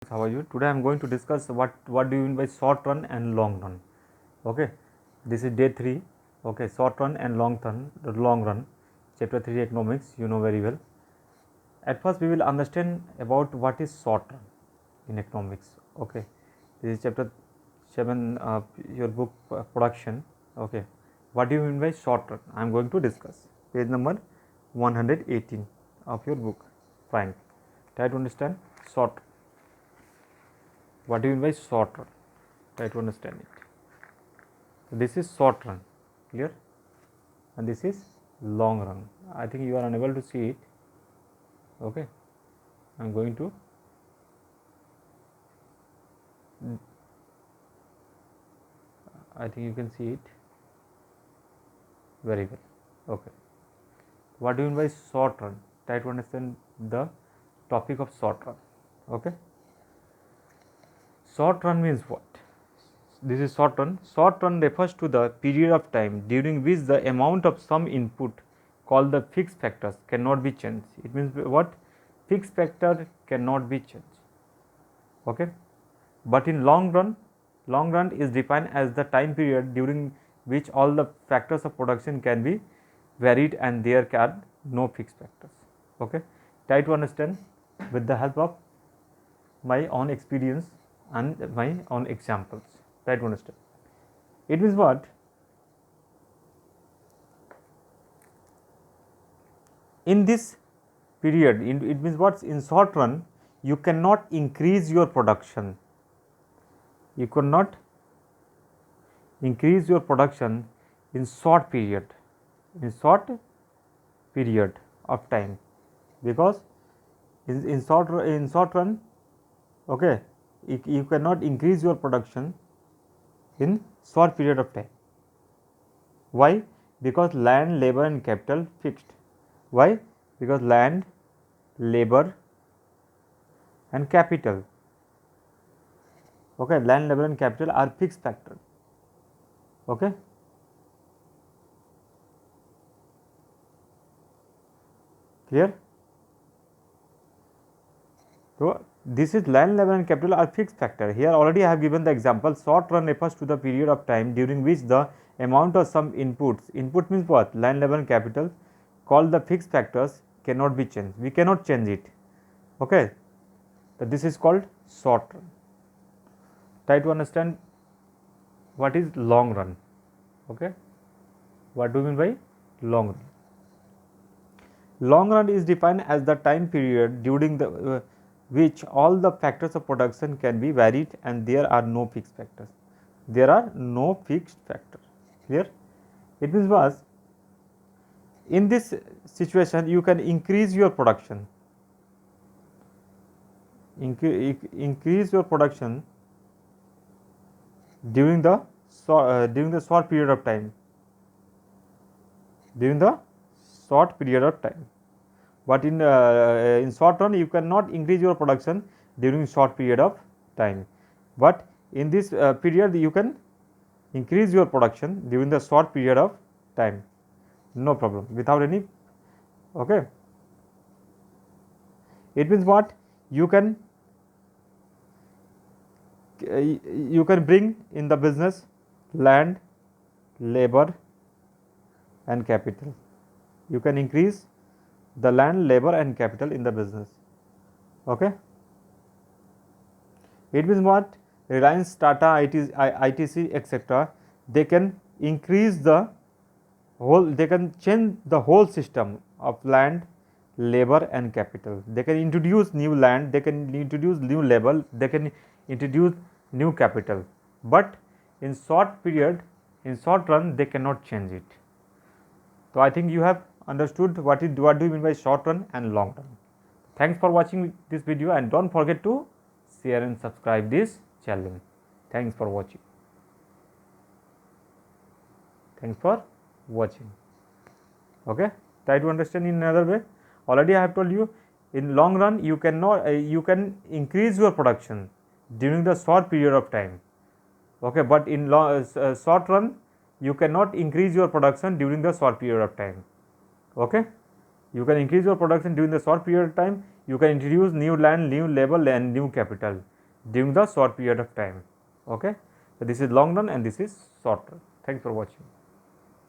How are you? Today I am going to discuss what do you mean by short run and long run. Okay, this is day 3. Okay, short run and long run, chapter 3 economics, you know very well. At first we will understand about what is short run in economics. Okay, this is chapter 7, your book production. Okay, what do you mean by short run? I am going to discuss page number 118 of your book. Fine, try to understand short. What do you mean by short run? Try to understand it. So this is short run, clear, and this is long run. I think you are unable to see it. Okay, I am going to I think you can see it very well. Okay, what do you mean by short run? Try to understand the topic of short run. Okay, short run means what? This is short run. Short run refers to the period of time during which the amount of some input called the fixed factors cannot be changed. It means what? Fixed factor cannot be changed. Okay, but in long run is defined as the time period during which all the factors of production can be varied and there are no fixed factors. Okay, try to understand with the help of my own experience and my own examples. Try to understand. It means what? In this period, it means what? In short run, you cannot increase your production. You cannot increase your production in short period of time, because in short run, okay, you cannot increase your production in short period of time. Why? Because land, labor and capital fixed. Why? Because land, labor and capital, okay, land, labor and capital are fixed factor. Okay, clear? So this is land, labor and capital are fixed factor. Here already I have given the example. Short run refers to the period of time during which the amount of some inputs, input means what? Land, labor and capital, called the fixed factors, cannot be changed. We cannot change it. Okay, so this is called short run. Try to understand what is long run. Okay, what do you mean by long run? Long run is defined as the time period during the which all the factors of production can be varied and there are no fixed factors. There are no fixed factors. Clear? It means was in this situation you can increase your production. Increase your production during the short period of time. During the short period of time. But in short run you cannot increase your production during short period of time, but in this period you can increase your production during the short period of time, no problem, without any. Okay, it means what? You can bring in the business land, labor and capital. You can increase the land, labor and capital in the business. Okay, it means what? Reliance, Tata, ITC, etc. they can increase the whole, they can change the whole system of land, labor and capital. They can introduce new land, they can introduce new labor, they can introduce new capital, but in short period, in short run they cannot change it. So I think you have understood what do you mean by short run and long run. Thanks for watching this video and don't forget to share and subscribe this channel. Thanks for watching. Thanks for watching. Okay, try to understand in another way. Already I have told you, in long run you cannot you can increase your production during the short period of time. Okay, but in short run you cannot increase your production during the short period of time. Okay, you can increase your production during the short period of time, you can introduce new land, new label and new capital during the short period of time. Okay. So, this is long run and this is short run. Thanks for watching.